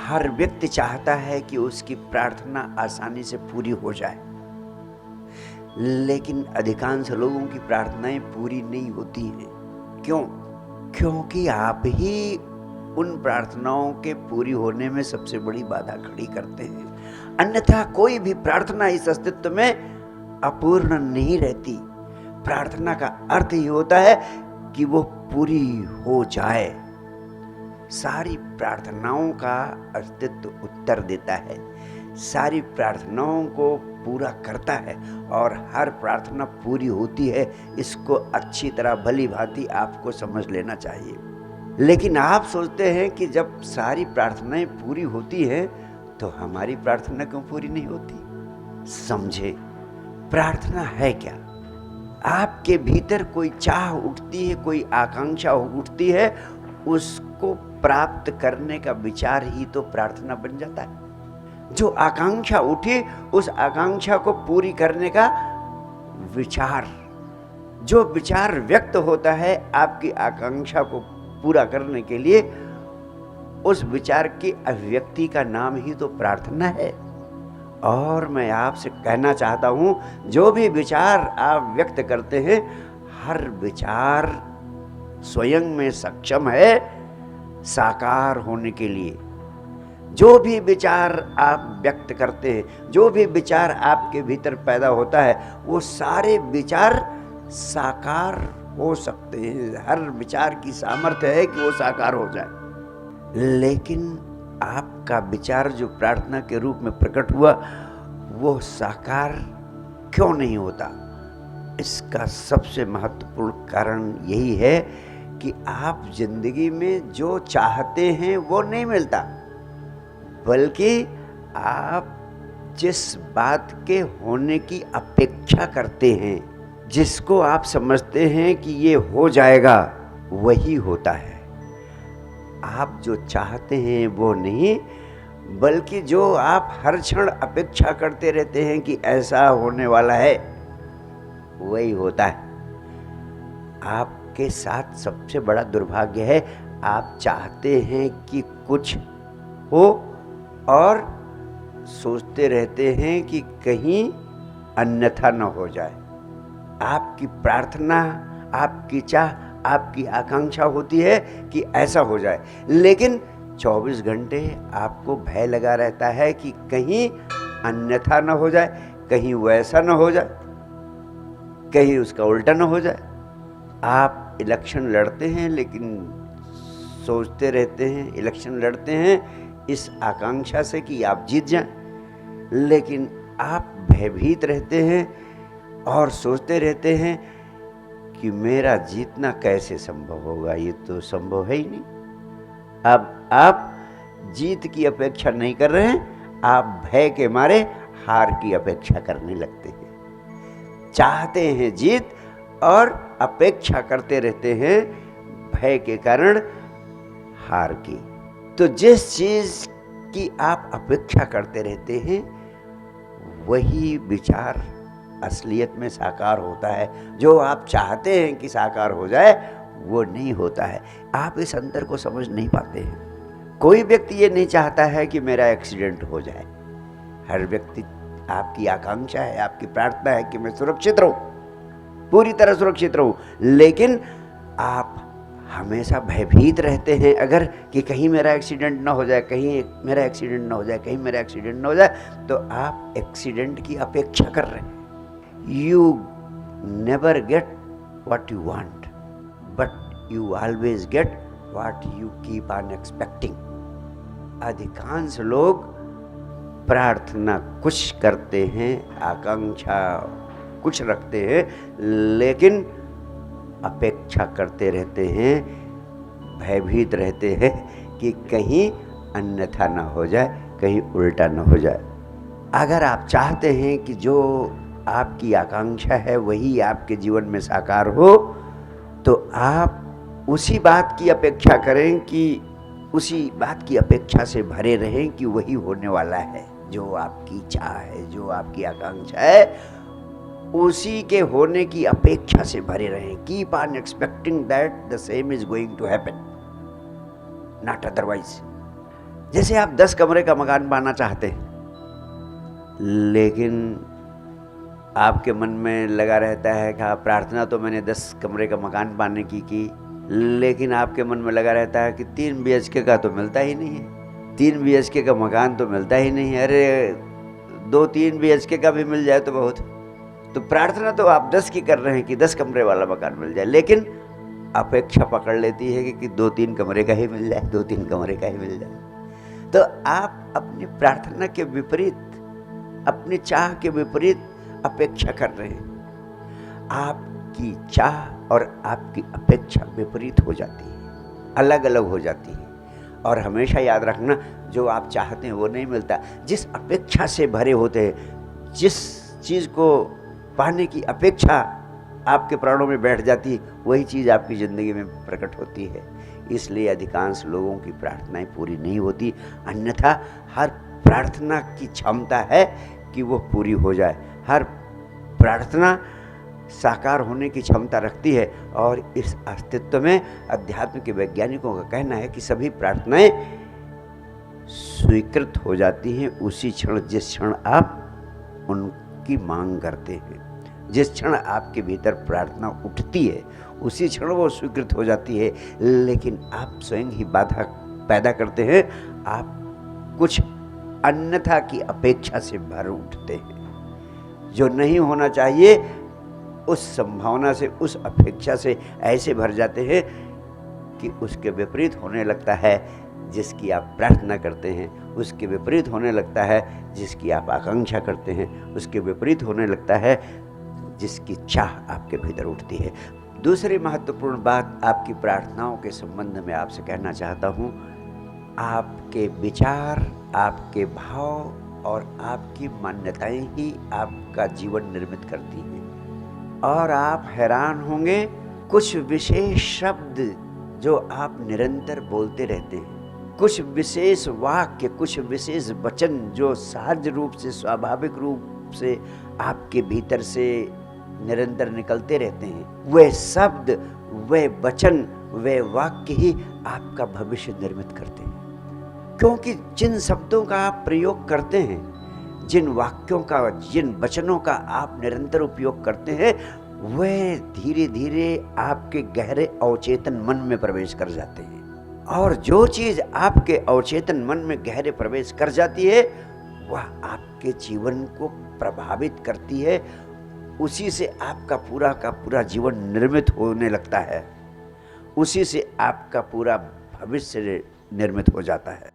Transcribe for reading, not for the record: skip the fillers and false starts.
हर व्यक्ति चाहता है कि उसकी प्रार्थना आसानी से पूरी हो जाए, लेकिन अधिकांश लोगों की प्रार्थनाएं पूरी नहीं होती हैं। क्यों? क्योंकि आप ही उन प्रार्थनाओं के पूरी होने में सबसे बड़ी बाधा खड़ी करते हैं। अन्यथा कोई भी प्रार्थना इस अस्तित्व में अपूर्ण नहीं रहती। प्रार्थना का अर्थ ही होता है कि वो पूरी हो जाए। सारी प्रार्थनाओं का अस्तित्व उत्तर देता है, सारी प्रार्थनाओं को पूरा करता है और हर प्रार्थना पूरी होती है। इसको अच्छी तरह भली भांति आपको समझ लेना चाहिए। लेकिन आप सोचते हैं कि जब सारी प्रार्थनाएं पूरी होती हैं तो हमारी प्रार्थना क्यों पूरी नहीं होती? समझे, प्रार्थना है क्या? आपके भीतर कोई चाह उठती है, कोई आकांक्षा उठती है, उसको प्राप्त करने का विचार ही तो प्रार्थना बन जाता है। जो आकांक्षा उठी, उस आकांक्षा को पूरी करने का विचार, जो विचार व्यक्त होता है आपकी आकांक्षा को पूरा करने के लिए, उस विचार की अभिव्यक्ति का नाम ही तो प्रार्थना है। और मैं आपसे कहना चाहता हूं, जो भी विचार आप व्यक्त करते हैं, हर विचार स्वयं में सक्षम है साकार होने के लिए। जो भी विचार आप व्यक्त करते हैं, जो भी विचार आपके भीतर पैदा होता है, वो सारे विचार साकार हो सकते हैं। हर विचार की सामर्थ्य है कि वो साकार हो जाए। लेकिन आपका विचार जो प्रार्थना के रूप में प्रकट हुआ, वो साकार क्यों नहीं होता? इसका सबसे महत्वपूर्ण कारण यही है कि आप जिंदगी में जो चाहते हैं वो नहीं मिलता, बल्कि आप जिस बात के होने की अपेक्षा करते हैं, जिसको आप समझते हैं कि ये हो जाएगा, वही होता है। आप जो चाहते हैं वो नहीं, बल्कि जो आप हर क्षण अपेक्षा करते रहते हैं कि ऐसा होने वाला है, वही होता है। आपके साथ सबसे बड़ा दुर्भाग्य है, आप चाहते हैं कि कुछ हो और सोचते रहते हैं कि कहीं अन्यथा न हो जाए। आपकी प्रार्थना, आपकी चाह, आपकी आकांक्षा होती है कि ऐसा हो जाए, लेकिन 24 घंटे आपको भय लगा रहता है कि कहीं अन्यथा न हो जाए, कहीं वैसा न हो जाए, कहीं उसका उल्टा न हो जाए। आप इलेक्शन लड़ते हैं, लेकिन सोचते रहते हैं, इलेक्शन लड़ते हैं इस आकांक्षा से कि आप जीत जाएं, लेकिन आप भयभीत रहते हैं और सोचते रहते हैं कि मेरा जीतना कैसे संभव होगा, ये तो संभव है ही नहीं। अब आप जीत की अपेक्षा नहीं कर रहे हैं, आप भय के मारे हार की अपेक्षा करने लगते हैं। चाहते हैं जीत और अपेक्षा करते रहते हैं भय के कारण हार की। तो जिस चीज की आप अपेक्षा करते रहते हैं, वही विचार असलियत में साकार होता है। जो आप चाहते हैं कि साकार हो जाए, वो नहीं होता है। आप इस अंतर को समझ नहीं पाते हैं। कोई व्यक्ति ये नहीं चाहता है कि मेरा एक्सीडेंट हो जाए। हर व्यक्ति, आपकी आकांक्षा है, आपकी प्रार्थना है कि मैं सुरक्षित रहूं, पूरी तरह सुरक्षित रहूं, लेकिन आप हमेशा भयभीत रहते हैं अगर कि कहीं मेरा एक्सीडेंट ना हो जाए, कहीं मेरा एक्सीडेंट ना हो जाए, कहीं मेरा एक्सीडेंट ना हो जाए, तो आप एक्सीडेंट की अपेक्षा कर रहे हैं। You never get what you want, but you always get what you keep on expecting. अधिकांश लोग प्रार्थना कुछ करते हैं, आकांक्षा कुछ रखते हैं, लेकिन अपेक्षा करते रहते हैं, भयभीत रहते हैं कि कहीं अन्यथा ना हो जाए, कहीं उल्टा ना हो जाए। अगर आप चाहते हैं कि जो आपकी आकांक्षा है वही आपके जीवन में साकार हो, तो आप उसी बात की अपेक्षा करें, कि उसी बात की अपेक्षा से भरे रहें कि वही होने वाला है। जो आपकी चाह है, जो आपकी आकांक्षा है, उसी के होने की अपेक्षा से भरे रहें। Keep on expecting that the same is going to happen, not otherwise. जैसे आप 10 कमरे का मकान पाना चाहते हैं, लेकिन आपके मन में लगा रहता है कि प्रार्थना तो मैंने 10 कमरे का मकान पाने की, लेकिन आपके मन में लगा रहता है कि 3 BHK का तो मिलता ही नहीं है, 3 BHK का मकान तो मिलता ही नहीं है। अरे 2-3 BHK का भी मिल जाए तो बहुत। तो प्रार्थना तो आप 10 की कर रहे हैं कि 10 कमरे वाला मकान मिल जाए, लेकिन अपेक्षा पकड़ लेती है कि 2-3 कमरे का ही मिल जाए, 2-3 कमरे का ही मिल जाए। तो आप अपनी प्रार्थना के विपरीत, अपनी चाह के विपरीत अपेक्षा कर रहे हैं। आपकी चाह और आपकी अपेक्षा विपरीत हो जाती है, अलग अलग हो जाती है। और हमेशा याद रखना, जो आप चाहते हैं वो नहीं मिलता। जिस अपेक्षा से भरे होते हैं, जिस चीज़ को पाने की अपेक्षा आपके प्राणों में बैठ जाती है, वही चीज़ आपकी ज़िंदगी में प्रकट होती है। इसलिए अधिकांश लोगों की प्रार्थनाएं पूरी नहीं होती, अन्यथा हर प्रार्थना की क्षमता है कि वो पूरी हो जाए। हर प्रार्थना साकार होने की क्षमता रखती है। और इस अस्तित्व में अध्यात्म के वैज्ञानिकों का कहना है कि सभी प्रार्थनाएं स्वीकृत हो जाती हैं उसी क्षण, जिस क्षण आप उनकी मांग करते हैं। जिस क्षण आपके भीतर प्रार्थना उठती है, उसी क्षण वो स्वीकृत हो जाती है। लेकिन आप स्वयं ही बाधा पैदा करते हैं। आप कुछ अन्यथा की अपेक्षा से भर उठते हैं। जो नहीं होना चाहिए, उस संभावना से, उस अपेक्षा से ऐसे भर जाते हैं कि उसके विपरीत होने लगता है जिसकी आप प्रार्थना करते हैं, उसके विपरीत होने लगता है जिसकी आप आकांक्षा करते हैं, उसके विपरीत होने लगता है जिसकी चाह आपके भीतर उठती है। दूसरी महत्वपूर्ण बात आपकी प्रार्थनाओं के संबंध में आपसे कहना चाहता हूँ, आपके विचार, आपके भाव और आपकी मान्यताएं ही आपका जीवन निर्मित करती हैं। और आप हैरान होंगे, कुछ विशेष शब्द जो आप निरंतर बोलते रहते हैं, कुछ विशेष वाक्य, कुछ विशेष वचन जो सहज रूप से, स्वाभाविक रूप से आपके भीतर से निरंतर निकलते रहते हैं, वे शब्द, वे वचन, वे वाक्य ही आपका भविष्य निर्मित करते हैं। क्योंकि जिन शब्दों का आप प्रयोग करते हैं, जिन वाक्यों का, जिन वचनों का आप निरंतर उपयोग करते हैं, वे धीरे धीरे आपके गहरे अवचेतन मन में प्रवेश कर जाते हैं। और जो चीज़ आपके अवचेतन मन में गहरे प्रवेश कर जाती है, वह आपके जीवन को प्रभावित करती है। उसी से आपका पूरा का पूरा जीवन निर्मित होने लगता है, उसी से आपका पूरा भविष्य निर्मित हो जाता है।